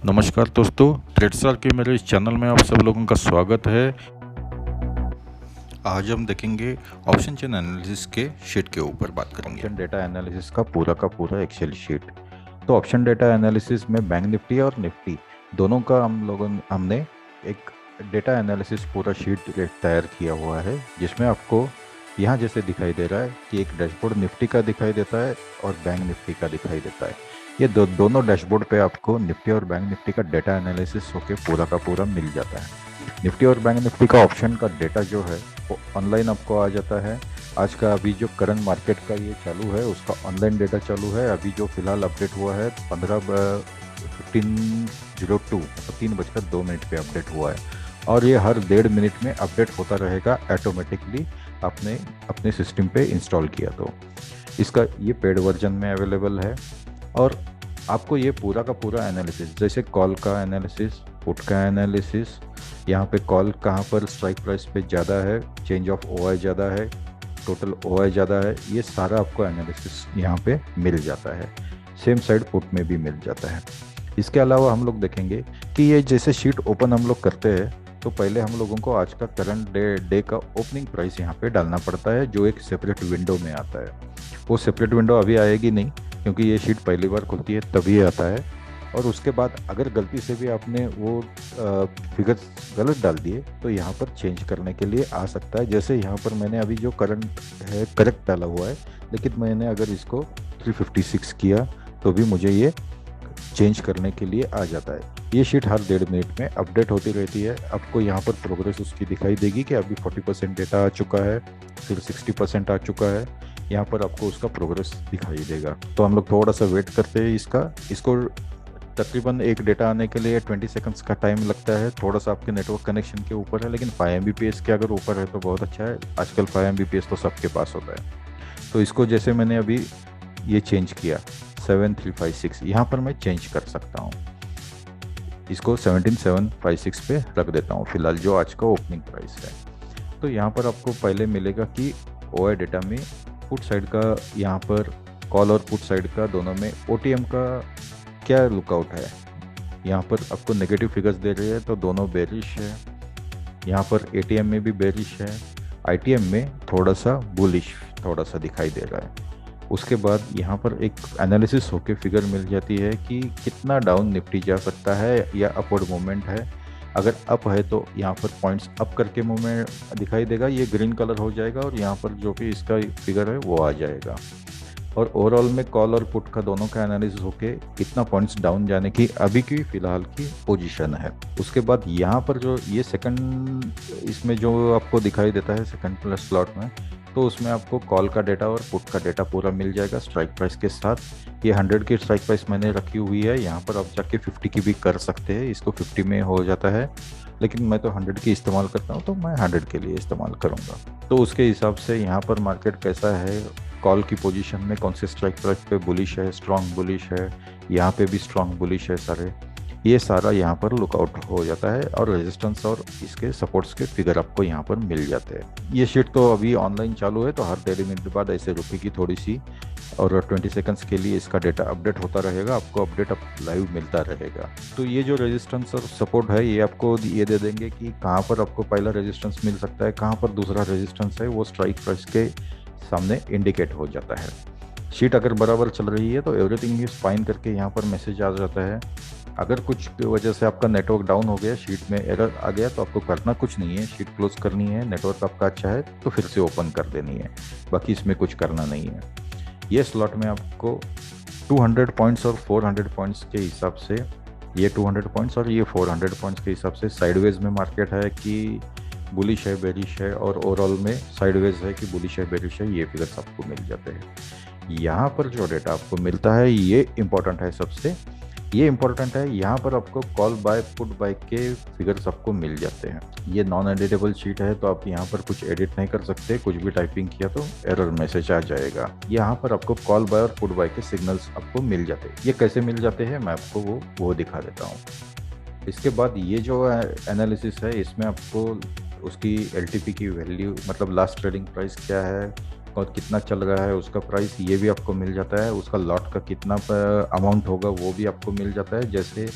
नमस्कार दोस्तों, ट्रेडस्टार के मेरे इस चैनल में आप सब लोगों का स्वागत है। आज हम देखेंगे ऑप्शन चेन एनालिसिस के शीट के ऊपर बात करेंगे। ऑप्शन डेटा एनालिसिस का पूरा एक्सेल शीट। तो ऑप्शन डेटा एनालिसिस में बैंक निफ्टी और निफ्टी दोनों का हमने एक डेटा एनालिसिस पूरा शीट तैयार किया हुआ है, जिसमें आपको यहाँ जैसे दिखाई दे रहा है कि एक डैशबोर्ड निफ्टी का दिखाई देता है और बैंक निफ्टी का दिखाई देता है। ये दोनों डैशबोर्ड पे आपको निफ्टी और बैंक निफ्टी का डेटा एनालिसिस होके पूरा का पूरा मिल जाता है। निफ्टी और बैंक निफ्टी का ऑप्शन का डेटा जो है वो ऑनलाइन आपको आ जाता है। आज का अभी जो करंट मार्केट का ये चालू है उसका ऑनलाइन डेटा चालू है। अभी जो फिलहाल अपडेट हुआ है 15:02 मतलब 3:02 पे अपडेट हुआ है, और ये हर 1.5 मिनट में अपडेट होता रहेगा ऑटोमेटिकली। आपने अपने सिस्टम पे इंस्टॉल किया तो इसका ये पेड वर्जन में अवेलेबल है। और आपको ये पूरा का पूरा एनालिसिस, जैसे कॉल का एनालिसिस, पुट का एनालिसिस, यहाँ पे कॉल कहाँ पर स्ट्राइक प्राइस पे ज़्यादा है, चेंज ऑफ ओआई ज़्यादा है, टोटल ओआई ज़्यादा है, ये सारा आपको एनालिसिस यहाँ पे मिल जाता है। सेम साइड पुट में भी मिल जाता है। इसके अलावा हम लोग देखेंगे कि ये जैसे शीट ओपन हम लोग करते हैं तो पहले हम लोगों को आज का करंट डे का ओपनिंग प्राइस यहाँ पे डालना पड़ता है, जो एक सेपरेट विंडो में आता है। वो सेपरेट विंडो अभी आएगी नहीं, क्योंकि ये शीट पहली बार खुलती है तभी आता है। और उसके बाद अगर गलती से भी आपने वो फिगर्स गलत डाल दिए तो यहाँ पर चेंज करने के लिए आ सकता है। जैसे यहाँ पर मैंने अभी जो करंट है करेक्ट डाला हुआ है, लेकिन मैंने अगर इसको 356 किया तो भी मुझे ये चेंज करने के लिए आ जाता है। ये शीट हर 1.5 मिनट में अपडेट होती रहती है। आपको यहाँ पर प्रोग्रेस उसकी दिखाई देगी कि अभी 40% डेटा आ चुका है, फिर 60% आ चुका है। यहाँ पर आपको उसका प्रोग्रेस दिखाई देगा। तो हम लोग थोड़ा सा वेट करते हैं इसको तकरीबन एक डेटा आने के लिए 20 सेकंड्स का टाइम लगता है। थोड़ा सा आपके नेटवर्क कनेक्शन के ऊपर है, लेकिन 5 Mbps के अगर ऊपर है तो बहुत अच्छा है। आजकल 5 Mbps तो सबके पास होता है। तो इसको जैसे मैंने अभी ये चेंज किया 7356, यहाँ पर मैं चेंज कर सकता हूँ। इसको 17756 पे रख देता हूँ फिलहाल, जो आज का ओपनिंग प्राइस है। तो यहाँ पर आपको पहले मिलेगा कि ओआई डेटा में पुट साइड का, यहाँ पर कॉल और पुट साइड का दोनों में ओटीएम का क्या लुकआउट है। यहाँ पर आपको नेगेटिव फिगर्स दे रहे हैं तो दोनों बेरिश है। यहाँ पर एटीएम में भी बेरिश है, आईटीएम में थोड़ा सा बुलिश थोड़ा सा दिखाई दे रहा है। उसके बाद यहाँ पर एक एनालिसिस होके फिगर मिल जाती है कि कितना डाउन निफ्टी जा सकता है या अपवर्ड मूवमेंट है। अगर अप है तो यहाँ पर पॉइंट्स अप करके मूवमेंट दिखाई देगा, ये ग्रीन कलर हो जाएगा, और यहाँ पर जो भी इसका फिगर है वो आ जाएगा। और ओवरऑल में कॉल और पुट का दोनों का एनालिसिस होके कितना पॉइंट्स डाउन जाने की अभी की फिलहाल की पोजीशन है। उसके बाद यहाँ पर जो ये सेकंड इसमें जो आपको दिखाई देता है सेकंड प्लस स्लॉट में, तो उसमें आपको कॉल का डेटा और पुट का डेटा पूरा मिल जाएगा स्ट्राइक प्राइस के साथ। ये 100 की स्ट्राइक प्राइस मैंने रखी हुई है। यहाँ पर आप जाके 50 की भी कर सकते हैं, इसको 50 में हो जाता है, लेकिन मैं तो 100 की इस्तेमाल करता हूँ तो मैं 100 के लिए इस्तेमाल करूँगा। तो उसके हिसाब से यहाँ पर मार्केट कैसा है, कॉल की पोजीशन में कौन से स्ट्राइक प्राइस पे बुलिश है, स्ट्रॉन्ग बुलिश है, यहाँ पे भी स्ट्रॉन्ग बुलिश है सारे, ये सारा यहाँ पर लुकआउट हो जाता है। और रेजिस्टेंस और इसके सपोर्ट्स के फिगर आपको यहाँ पर मिल जाते हैं। ये शीट तो अभी ऑनलाइन चालू है, तो हर 1.5 मिनट बाद ऐसे रुकेगी थोड़ी सी, और 20 सेकंड्स के लिए इसका डेटा अपडेट होता रहेगा। आपको अपडेट लाइव मिलता रहेगा। तो ये जो रेजिस्टेंस और सपोर्ट है ये आपको ये दे देंगे कि कहाँ पर आपको पहला रेजिस्टेंस मिल सकता है, कहाँ पर दूसरा रेजिस्टेंस है, वो स्ट्राइक प्राइस के सामने इंडिकेट हो जाता है। शीट अगर बराबर चल रही है तो एवरीथिंग इज फाइन करके यहाँ पर मैसेज आ जाता है। अगर कुछ वजह से आपका नेटवर्क डाउन हो गया, शीट में एरर आ गया, तो आपको करना कुछ नहीं है, शीट क्लोज करनी है। नेटवर्क आपका अच्छा है तो फिर से ओपन कर देनी है, बाकी इसमें कुछ करना नहीं है। ये स्लॉट में आपको 200 पॉइंट्स और 400 पॉइंट्स के हिसाब से, ये 200 पॉइंट्स और ये 400 पॉइंट्स के हिसाब से साइडवेज में मार्केट है कि बुलिश है, बेरिश है, और ओवरऑल में साइडवेज है कि बुलिश है, बेरिश है, ये फिगर्स आपको मिल जाते हैं। यहाँ पर जो डेटा आपको मिलता है ये इंपॉर्टेंट है सबसे, ये इंपॉर्टेंट है। यहाँ पर आपको कॉल बाय पुट बाय के फिगर्स आपको मिल जाते हैं। ये नॉन एडिटेबल शीट है तो आप यहाँ पर कुछ एडिट नहीं कर सकते, कुछ भी टाइपिंग किया तो एरर मैसेज आ जाएगा। यहाँ पर आपको कॉल बाय और पुट बाय के सिग्नल्स आपको मिल जाते हैं। ये कैसे मिल जाते हैं मैं आपको वो दिखा देता हूँ। इसके बाद ये जो एनालिसिस है इसमें आपको उसकी एलटीपी की वैल्यू, मतलब लास्ट ट्रेडिंग प्राइस क्या है और कितना चल रहा है उसका प्राइस, ये भी आपको मिल जाता है। उसका लॉट का कितना अमाउंट होगा वो भी आपको मिल जाता है। जैसे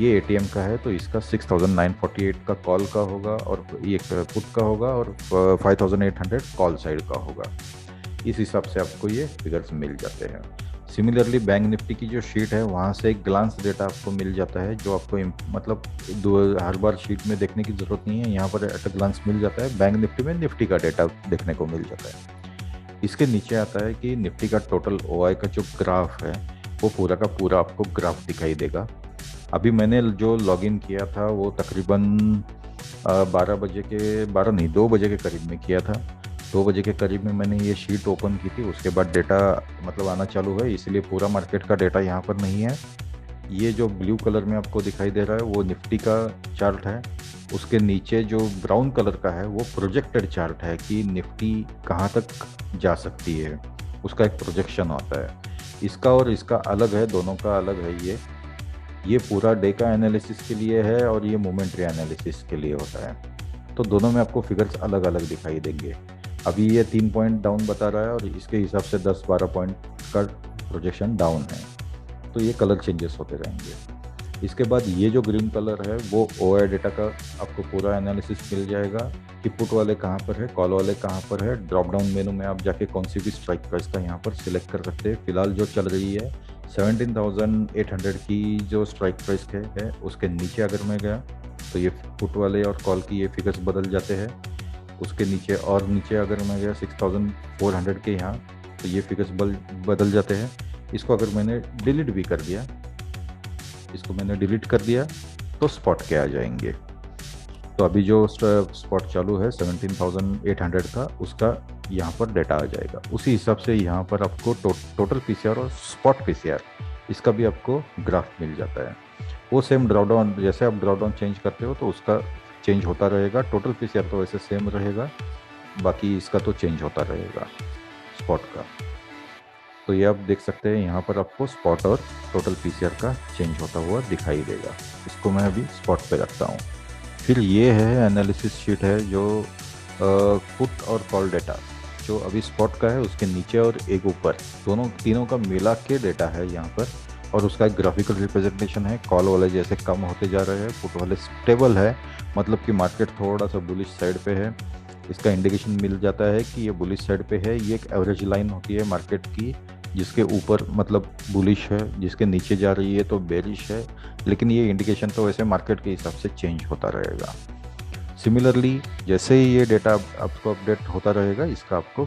ये एटीएम का है तो इसका 6948 का कॉल का होगा और ये पुट का होगा और 5800 कॉल साइड का होगा। इस हिसाब से आपको ये फिगर्स मिल जाते हैं। सिमिलरली बैंक निफ्टी की जो शीट है वहाँ से एक ग्लांस डेटा आपको मिल जाता है, जो आपको मतलब हर बार शीट में देखने की ज़रूरत नहीं है, यहाँ पर एट अ ग्लांस मिल जाता है। बैंक निफ्टी में निफ्टी का डेटा देखने को मिल जाता है। इसके नीचे आता है कि निफ्टी का टोटल ओआई का जो ग्राफ है वो पूरा का पूरा आपको ग्राफ दिखाई देगा। अभी मैंने जो लॉगिन किया था वो तकरीबन 12 बजे के 12 नहीं 2 बजे के करीब में किया था। 2 बजे के करीब में मैंने ये शीट ओपन की थी, उसके बाद डेटा मतलब आना चालू है, इसलिए पूरा मार्केट का डेटा यहाँ पर नहीं है। ये जो ब्लू कलर में आपको दिखाई दे रहा है वो निफ्टी का चार्ट है। उसके नीचे जो ब्राउन कलर का है वो प्रोजेक्टेड चार्ट है कि निफ्टी कहाँ तक जा सकती है, उसका एक प्रोजेक्शन आता है। इसका और इसका अलग है, दोनों का अलग है। ये पूरा डे का एनालिसिस के लिए है और ये मोमेंट्री एनालिसिस के लिए होता है। तो दोनों में आपको फिगर्स अलग अलग दिखाई देंगे। अभी ये 3 पॉइंट डाउन बता रहा है और इसके हिसाब से 10-12 पॉइंट का प्रोजेक्शन डाउन है, तो ये कलर चेंजेस होते रहेंगे। इसके बाद ये जो ग्रीन कलर है वो ओआई डेटा का आपको पूरा एनालिसिस मिल जाएगा कि पुट वाले कहाँ पर है, कॉल वाले कहाँ पर है। ड्रॉप डाउन मेनू में आप जाके कौन सी भी स्ट्राइक प्राइस का यहाँ पर सिलेक्ट कर सकते हैं। फिलहाल जो चल रही है 17,800 की जो स्ट्राइक प्राइस है उसके नीचे अगर मैं गया तो ये पुट वाले और कॉल की ये फिगर्स बदल जाते हैं। उसके नीचे और नीचे अगर मैं गया 6,400 के यहाँ तो ये फिगर्स बदल जाते हैं। इसको अगर मैंने डिलीट भी कर दिया, इसको मैंने डिलीट कर दिया तो स्पॉट के आ जाएंगे। तो अभी जो स्पॉट चालू है 17,800 का, उसका यहाँ पर डेटा आ जाएगा। उसी हिसाब से यहाँ पर आपको टोटल पीसीआर और स्पॉट पीसीआर इसका भी आपको ग्राफ मिल जाता है। वो सेम ड्रॉडाउन, जैसे आप ड्रॉडाउन चेंज करते हो तो उसका चेंज होता रहेगा। टोटल पीसीआर तो वैसे सेम रहेगा, बाकी इसका तो चेंज होता रहेगा स्पॉट का। तो ये आप देख सकते हैं यहाँ पर आपको स्पॉट और टोटल पीसीआर का चेंज होता हुआ दिखाई देगा। इसको मैं अभी स्पॉट पे रखता हूँ। फिर ये है एनालिसिस शीट है जो पुट और कॉल डेटा जो अभी स्पॉट का है उसके नीचे और एक ऊपर तीनों का मिला के डेटा है यहाँ पर, और उसका एक ग्राफिकल रिप्रेजेंटेशन है। कॉल वाले जैसे कम होते जा रहे हैं, पुट वाले स्टेबल है, मतलब कि मार्केट थोड़ा सा बुलिश साइड पे है। इसका इंडिकेशन मिल जाता है कि ये बुलिश साइड पे है। ये एक एवरेज लाइन होती है मार्केट की, जिसके ऊपर मतलब बुलिश है, जिसके नीचे जा रही है तो बेरिश है। लेकिन ये इंडिकेशन तो वैसे मार्केट के हिसाब से चेंज होता रहेगा। सिमिलरली जैसे ही ये डेटा आपको अपडेट होता रहेगा, इसका आपको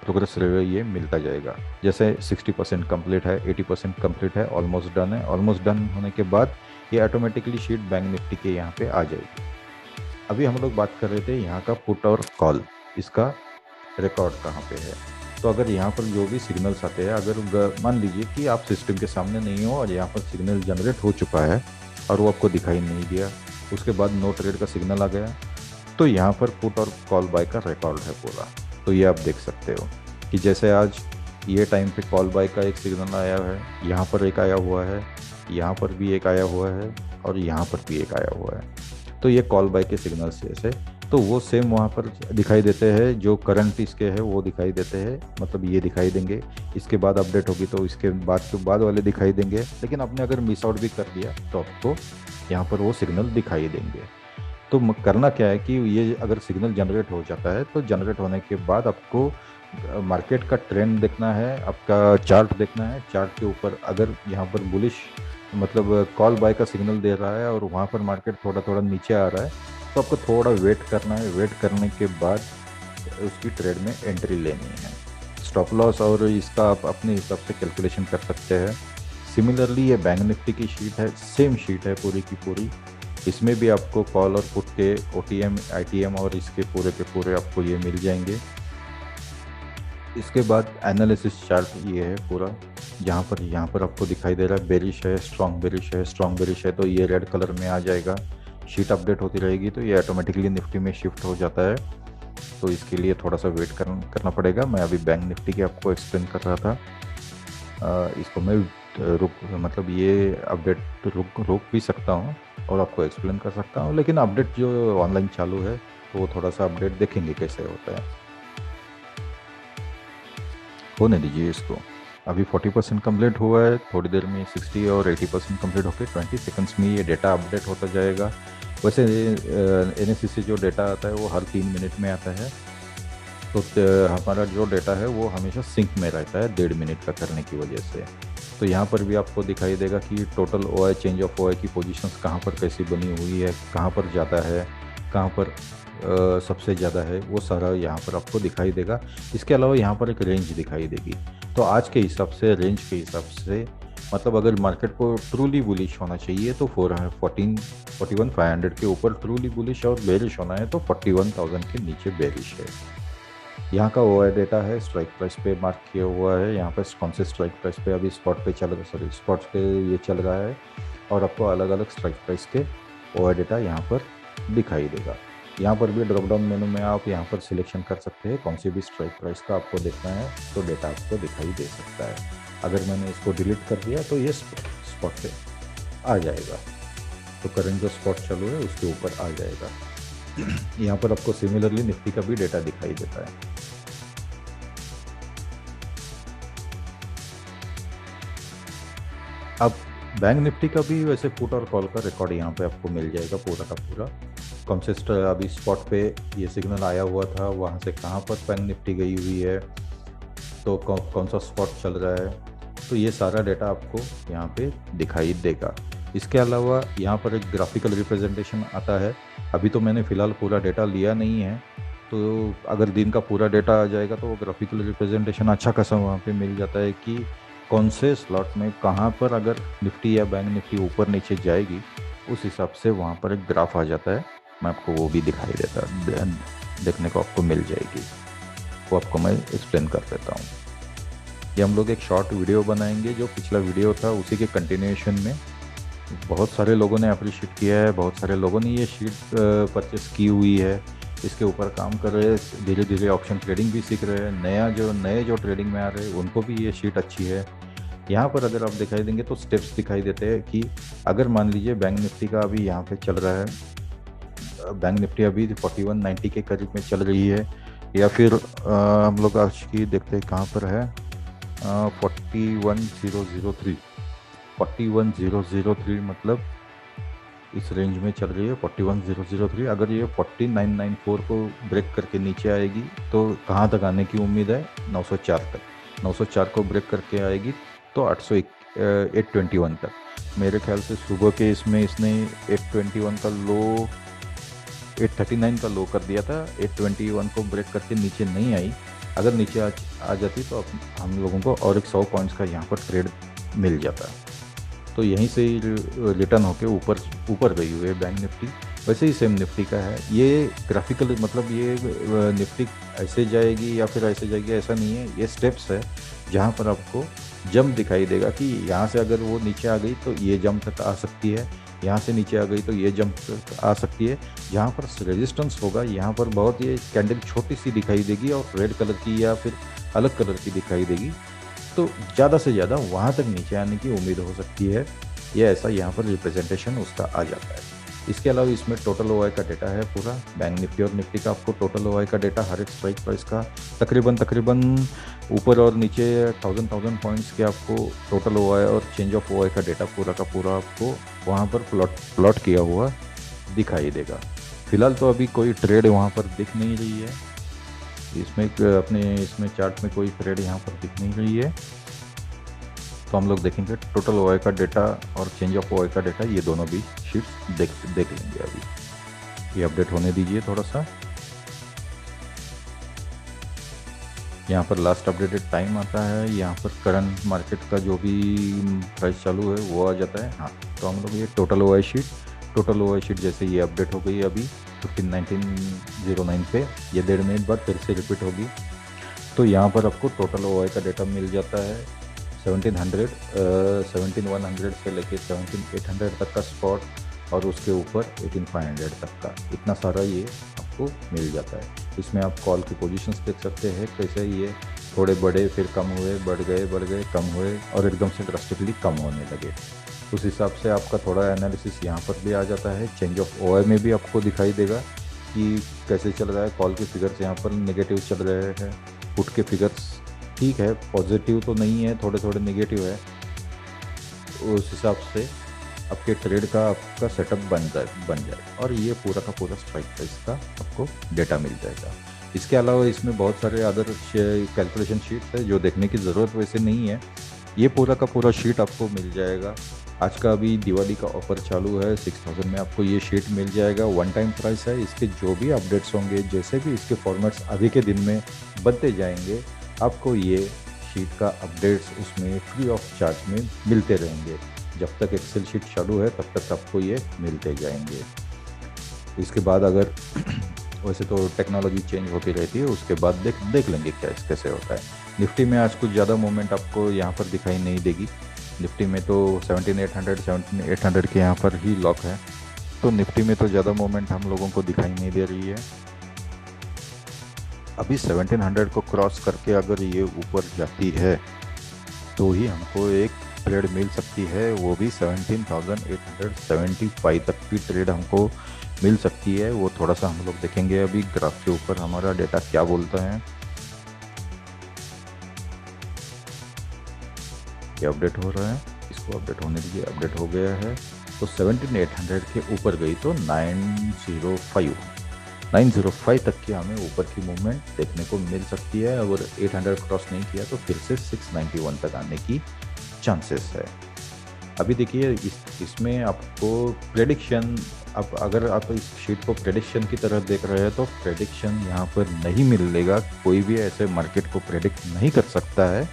प्रोग्रेस ये मिलता जाएगा। जैसे 60% कंप्लीट है, 80% कंप्लीट है, ऑलमोस्ट डन है। ऑलमोस्ट डन होने के बाद ये ऑटोमेटिकली शीट बैंक निफ्टी के यहाँ पे आ जाएगी। अभी हम लोग बात कर रहे थे यहाँ का पुट और कॉल, इसका रिकॉर्ड कहाँ पे है। तो अगर यहाँ पर जो भी सिग्नल्स आते हैं, अगर मान लीजिए कि आप सिस्टम के सामने नहीं हो और यहाँ पर सिग्नल जनरेट हो चुका है और वो आपको दिखाई नहीं दिया, उसके बाद नो ट्रेड का सिग्नल आ गया, तो यहाँ पर पुट और कॉल बाय का रिकॉर्ड है पूरा। तो ये आप देख सकते हो कि जैसे आज ये टाइम पे कॉल बाय का एक सिग्नल आया है, यहाँ पर एक आया हुआ है, यहाँ पर भी एक आया हुआ है और यहाँ पर भी एक आया हुआ है। तो ये कॉल बाय के सिग्नल्स जैसे, तो वो सेम वहाँ पर दिखाई देते हैं। जो करंट इसके है वो दिखाई देते हैं, मतलब ये दिखाई देंगे। इसके बाद अपडेट होगी तो इसके बाद वाले दिखाई देंगे। लेकिन आपने अगर मिस आउट भी कर दिया तो आपको यहाँ पर वो सिग्नल दिखाई देंगे। तो करना क्या है कि ये अगर सिग्नल जनरेट हो जाता है तो जनरेट होने के बाद आपको मार्केट का ट्रेंड देखना है, आपका चार्ट देखना है। चार्ट के ऊपर अगर यहाँ पर बुलिश मतलब कॉल बाय का सिग्नल दे रहा है और वहाँ पर मार्केट थोड़ा थोड़ा नीचे आ रहा है, तो आपको थोड़ा वेट करना है। वेट करने के बाद उसकी ट्रेड में एंट्री लेनी है। स्टॉप लॉस और इसका आप अपने हिसाब से कैलकुलेशन कर सकते हैं। सिमिलरली ये बैंक निफ्टी की शीट है, सेम शीट है पूरी की पूरी। इसमें भी आपको कॉल और पुट के OTM, ITM और इसके पूरे के पूरे आपको ये मिल जाएंगे। इसके बाद एनालिसिस चार्ट ये है पूरा, यहाँ पर आपको दिखाई दे रहा है बेरिश है, स्ट्रॉन्ग बेरिश है, स्ट्रॉन्ग बेरिश है, तो ये रेड कलर में आ जाएगा। शीट अपडेट होती रहेगी तो ये ऑटोमेटिकली निफ्टी में शिफ्ट हो जाता है। तो इसके लिए थोड़ा सा वेट करना पड़ेगा। मैं अभी बैंक निफ्टी के आपको एक्सप्लेन कर रहा था। इसको मैं मतलब ये अपडेट रोक भी सकता हूँ और आपको एक्सप्लेन कर सकता हूँ, लेकिन अपडेट जो ऑनलाइन चालू है तो वो थोड़ा सा अपडेट देखेंगे कैसे होता है। होने दीजिए इसको। अभी 40% कंप्लीट हुआ है, थोड़ी देर में 60 और 80% कंप्लीट होकर 20 सेकंड्स में ये डेटा अपडेट होता जाएगा। वैसे NSE से जो डेटा आता है वो हर 3 मिनट में आता है, तो हमारा जो डेटा है वो हमेशा सिंक में रहता है 1.5 मिनट का करने की वजह से। तो यहाँ पर भी आपको दिखाई देगा कि total OI, change of OI की पोजीशंस कहाँ पर कैसी बनी हुई है, कहाँ पर ज़्यादा है, कहाँ पर सबसे ज़्यादा है, वो सारा यहाँ पर आपको दिखाई देगा। इसके अलावा यहाँ पर एक रेंज दिखाई देगी। तो आज के हिसाब से, रेंज के हिसाब से, मतलब अगर मार्केट को ट्रूली बुलिश होना चाहिए तो 41,500 के ऊपर ट्रूली बुलिश, और बेरिश होना है तो 41,000 के नीचे बेरिश है। यहाँ का OI डेटा है, स्ट्राइक प्राइस पे मार्क किया हुआ है। यहाँ पर कौन से स्ट्राइक प्राइस पे अभी स्पॉट पे ये चल रहा है, और आपको अलग अलग स्ट्राइक प्राइस के OI डेटा यहाँ पर दिखाई देगा। यहाँ पर भी ड्रॉप डाउन मेनू में आप यहाँ पर सिलेक्शन कर सकते हैं, कौन सी भी स्ट्राइक प्राइस का आपको देखना है तो डेटा आपको दिखाई दे सकता है। अगर मैंने इसको डिलीट कर दिया तो ये स्पॉट पे आ जाएगा, तो करंट जो स्पॉट चालू है उसके ऊपर आ जाएगा। यहाँ पर आपको सिमिलरली निफ्टी का भी डेटा दिखाई देता है। अब बैंक निफ्टी का भी वैसे पुट और कॉल का रिकॉर्ड यहाँ पे आपको मिल जाएगा पूरा का पूरा। कौन से अभी स्पॉट पे ये सिग्नल आया हुआ था, वहाँ से कहाँ पर बैंक निफ्टी गई हुई है, तो कौन सा स्पॉट चल रहा है, तो ये सारा डेटा आपको यहाँ पे दिखाई देगा। इसके अलावा यहाँ पर एक ग्राफिकल रिप्रेजेंटेशन आता है। अभी तो मैंने फ़िलहाल पूरा डेटा लिया नहीं है, तो अगर दिन का पूरा डेटा आ जाएगा तो वो ग्राफिकल रिप्रेजेंटेशन अच्छा खासा वहाँ पे मिल जाता है कि कौन से स्लॉट में कहाँ पर अगर निफ्टी या बैंक निफ्टी ऊपर नीचे जाएगी, उस हिसाब से वहाँ पर एक ग्राफ आ जाता है। मैं आपको वो भी दिखाई देता, देखने को आपको मिल जाएगी, वो आपको मैं एक्सप्लेन कर देता हूँ। ये हम लोग एक शॉर्ट वीडियो बनाएंगे, जो पिछला वीडियो था उसी के कंटिन्यूएशन में। बहुत सारे लोगों ने अप्रिशिएट किया है, बहुत सारे लोगों ने ये शीट परचेस की हुई है, इसके ऊपर काम कर रहे हैं, धीरे धीरे ऑप्शन ट्रेडिंग भी सीख रहे हैं। नए जो ट्रेडिंग में आ रहे हैं उनको भी ये शीट अच्छी है। यहाँ पर अगर आप दिखाई देंगे तो स्टेप्स दिखाई देते हैं कि अगर मान लीजिए बैंक निफ्टी का अभी यहाँ पे चल रहा है, बैंक निफ्टी अभी 4190 के करीब में चल रही है, या फिर हम लोग आज की देखते हैं कहाँ पर है, 41,003 मतलब इस रेंज में चल रही है 41,003। अगर ये 4994 को ब्रेक करके नीचे आएगी तो कहाँ तक आने की उम्मीद है, 904 तक। 904 को ब्रेक करके आएगी तो 821 तक। मेरे ख्याल से सुबह के इसमें इसने 821 का लो, 839 का लो कर दिया था। 821 को ब्रेक करके नीचे नहीं आई, अगर नीचे आ जाती तो हम लोगों को और एक 100 पॉइंट्स का यहाँ पर ट्रेड मिल जाता। तो यहीं से ही रिटर्न होके ऊपर गई हुई है बैंक निफ्टी। वैसे ही सेम निफ्टी का है। ये ग्राफिकल मतलब ये निफ्टी ऐसे जाएगी या फिर ऐसे जाएगी ऐसा नहीं है, ये स्टेप्स है जहाँ पर आपको जंप दिखाई देगा कि यहाँ से अगर वो नीचे आ गई तो ये जंप तक आ सकती है, यहाँ से नीचे आ गई तो ये जंप तक आ सकती है। जहाँ पर रेजिस्टेंस होगा यहाँ पर बहुत ये कैंडल छोटी सी दिखाई देगी और रेड कलर की या फिर अलग कलर की दिखाई देगी, तो ज़्यादा से ज़्यादा वहाँ तक नीचे आने की उम्मीद हो सकती है। ये ऐसा यहाँ पर रिप्रेजेंटेशन उसका आ जाता है। इसके अलावा इसमें टोटल OI का डेटा है पूरा। बैंक निफ्टी और निफ्टी का आपको टोटल OI का डेटा हर एक स्ट्राइक प्राइस का तकरीबन ऊपर और नीचे 1000 पॉइंट्स के आपको टोटल OI और चेंज ऑफ OI का डेटा पूरा का पूरा आपको वहाँ पर प्लॉट किया हुआ दिखाई देगा। फिलहाल तो अभी कोई ट्रेड वहाँ पर दिख नहीं रही है, इसमें चार्ट में कोई ट्रेड यहाँ पर दिख नहीं रही है। तो हम लोग देखेंगे टोटल OI का डेटा और चेंज ऑफ OI का डेटा, ये दोनों भी शीट्स देख लेंगे। अभी ये अपडेट होने दीजिए थोड़ा सा। यहाँ पर लास्ट अपडेटेड टाइम आता है, यहाँ पर करंट मार्केट का जो भी प्राइस चालू है वो आ जाता है। हाँ, तो हम लोग ये टोटल OI शीट जैसे ये अपडेट हो गई अभी 15/19/09 पे, ये 1.5 मिनट बाद फिर से रिपीट होगी। तो यहाँ पर आपको टोटल OI का डेटा मिल जाता है 1700 से लेके 17800 तक का स्पॉट, और उसके ऊपर 18500 तक का, इतना सारा ये आपको मिल जाता है। इसमें आप कॉल की पोजीशंस देख सकते हैं, कैसे ये थोड़े बड़े फिर कम हुए, बढ़ गए कम हुए और एकदम से ड्रास्टिकली कम होने लगे। उस हिसाब से आपका थोड़ा एनालिसिस यहाँ पर भी आ जाता है। चेंज ऑफ OI में भी आपको दिखाई देगा कि कैसे चल रहा है। कॉल के फिगर्स यहाँ पर नेगेटिव चल रहे हैं, पुट के फिगर्स ठीक है, पॉजिटिव तो नहीं है, थोड़े थोड़े नेगेटिव है। उस हिसाब से आपके ट्रेड का आपका सेटअप बन जाए और ये पूरा का पूरा स्ट्राइक प्राइस का आपको डेटा मिल जाएगा। इसके अलावा इसमें बहुत सारे अदर कैलकुलेशन शीट्स है जो देखने की ज़रूरत वैसे नहीं है। ये पूरा का पूरा शीट आपको मिल जाएगा। आज का अभी दिवाली का ऑफर चालू है, 6000 में आपको ये शीट मिल जाएगा। वन टाइम प्राइस है। इसके जो भी अपडेट्स होंगे, जैसे भी इसके फॉर्मेट्स आगे के दिन में बनते जाएंगे, आपको ये शीट का अपडेट्स उसमें फ्री ऑफ चार्ज में मिलते रहेंगे। जब तक एक्सेल शीट चालू है तब तक आपको ये मिलते जाएंगे। इसके बाद अगर वैसे तो टेक्नोलॉजी चेंज होती रहती है, उसके बाद देख लेंगे क्या कैसे होता है। निफ्टी में आज कुछ ज़्यादा मूवमेंट आपको यहाँ पर दिखाई नहीं देगी। निफ्टी में तो 17,800 के यहाँ पर ही लॉक है, तो निफ्टी में तो ज़्यादा मूवमेंट हम लोगों को दिखाई नहीं दे रही है। अभी 1700 को क्रॉस करके अगर ये ऊपर जाती है तो ही हमको एक ट्रेड मिल सकती है, वो भी 17,875 तक की ट्रेड हमको मिल सकती है। वो थोड़ा सा हम लोग देखेंगे अभी ग्राफ के ऊपर हमारा डेटा क्या बोलता है। ये अपडेट हो रहा है, इसको अपडेट होने दीजिए। अपडेट हो गया है, तो 17,800 के ऊपर गई तो 905 तक की हमें ऊपर की मूवमेंट देखने को मिल सकती है। अगर 800 क्रॉस नहीं किया तो फिर से 691 तक आने की चांसेस है। अभी देखिए इसमें आपको प्रेडिक्शन, अब अगर आप इस शीट को प्रेडिक्शन की तरह देख रहे हैं तो प्रेडिक्शन यहाँ पर नहीं मिलेगा। कोई भी ऐसे मार्केट को प्रेडिक्ट नहीं कर सकता है।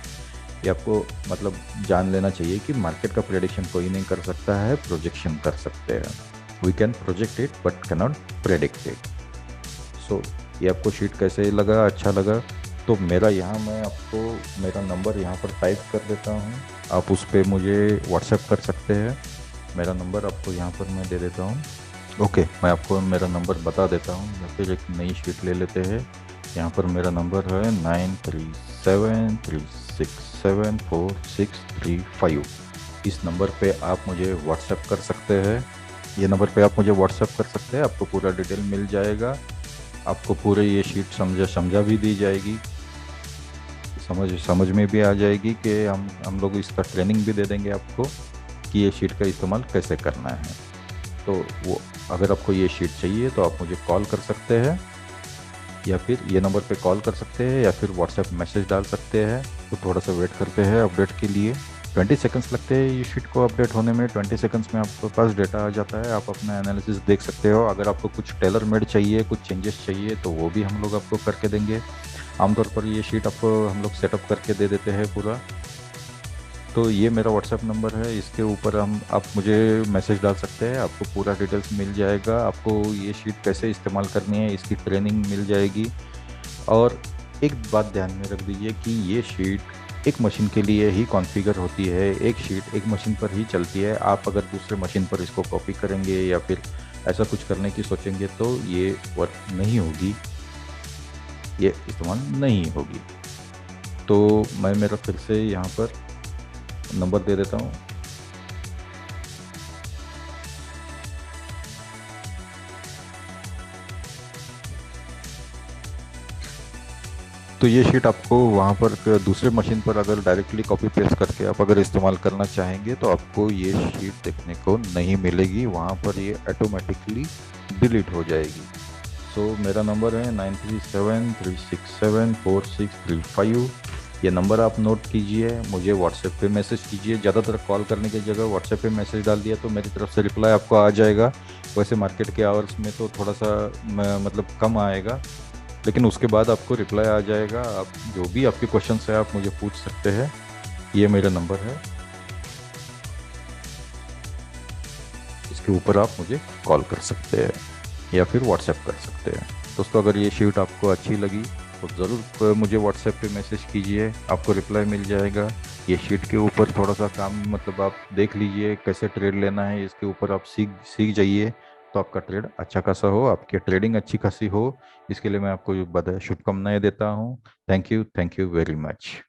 ये आपको मतलब जान लेना चाहिए कि मार्केट का प्रेडिक्शन कोई नहीं कर सकता है, प्रोजेक्शन कर सकते हैं। We can project it but cannot predict it. So ये आपको शीट कैसे लगा, अच्छा लगा तो मैं आपको मेरा नंबर यहाँ पर टाइप कर देता हूँ। आप उस पर मुझे व्हाट्सएप कर सकते हैं। मेरा नंबर आपको यहाँ पर मैं दे देता हूँ। ओके, मैं आपको मेरा नंबर बता देता हूँ या फिर एक नई शीट ले लेते हैं। यहाँ पर मेरा नंबर है 9373674635। इस नंबर पे आप मुझे व्हाट्सएप कर सकते हैं। ये नंबर पे आप मुझे व्हाट्सएप कर सकते हैं, आपको पूरा डिटेल मिल जाएगा। आपको पूरे ये शीट समझा भी दी जाएगी, समझ में भी आ जाएगी कि हम लोग इसका ट्रेनिंग भी दे देंगे आपको कि ये शीट का इस्तेमाल कैसे करना है। तो वो अगर आपको ये शीट चाहिए तो आप मुझे कॉल कर सकते हैं, या फिर ये नंबर पे कॉल कर सकते हैं, या फिर व्हाट्सएप मैसेज डाल सकते हैं। तो थोड़ा सा वेट करते हैं अपडेट के लिए। 20 सेकंड्स लगते हैं ये शीट को अपडेट होने में। 20 सेकंड्स में आपके पास डेटा आ जाता है, आप अपना एनालिसिस देख सकते हो। अगर आपको कुछ टेलर मेड चाहिए, कुछ चेंजेस चाहिए तो वो भी हम लोग आपको करके देंगे। आमतौर पर ये शीट आपको हम लोग सेटअप करके दे देते हैं पूरा। तो ये मेरा व्हाट्सएप नंबर है, इसके ऊपर आप मुझे मैसेज डाल सकते हैं, आपको पूरा डिटेल्स मिल जाएगा। आपको ये शीट कैसे इस्तेमाल करनी है इसकी ट्रेनिंग मिल जाएगी। और एक बात ध्यान में रख दीजिए कि ये शीट एक मशीन के लिए ही कॉन्फ़िगर होती है, एक शीट एक मशीन पर ही चलती है। आप अगर दूसरे मशीन पर इसको कॉपी करेंगे या फिर ऐसा कुछ करने की सोचेंगे तो ये वर्क नहीं होगी, ये इस्तेमाल नहीं होगी। तो मैं मेरा फिर से यहाँ पर नंबर दे देता हूँ। तो ये शीट आपको वहाँ पर दूसरे मशीन पर अगर डायरेक्टली कॉपी पेस्ट करके आप अगर इस्तेमाल करना चाहेंगे तो आपको ये शीट देखने को नहीं मिलेगी, वहाँ पर ये ऑटोमेटिकली डिलीट हो जाएगी। सो मेरा नंबर है 9373674635। ये नंबर आप नोट कीजिए, मुझे व्हाट्सएप पे मैसेज कीजिए। ज़्यादातर कॉल करने की जगह व्हाट्सएप पे मैसेज डाल दिया तो मेरी तरफ से रिप्लाई आपको आ जाएगा। वैसे मार्केट के आवर्स में तो थोड़ा सा मतलब कम आएगा, लेकिन उसके बाद आपको रिप्लाई आ जाएगा। आप जो भी आपके क्वेश्चन है आप मुझे पूछ सकते हैं। ये मेरा नंबर है, इसके ऊपर आप मुझे कॉल कर सकते हैं या फिर व्हाट्सएप कर सकते हैं। दोस्तों, अगर ये शीट आपको अच्छी लगी तो ज़रूर मुझे व्हाट्सएप पे मैसेज कीजिए, आपको रिप्लाई मिल जाएगा। ये शीट के ऊपर थोड़ा सा काम मतलब आप देख लीजिए कैसे ट्रेड लेना है, इसके ऊपर आप सीख जाइए तो आपका ट्रेड अच्छा खासा हो, आपकी ट्रेडिंग अच्छी खासी हो। इसके लिए मैं आपको शुभकामनाएं देता हूँ। Thank you very much.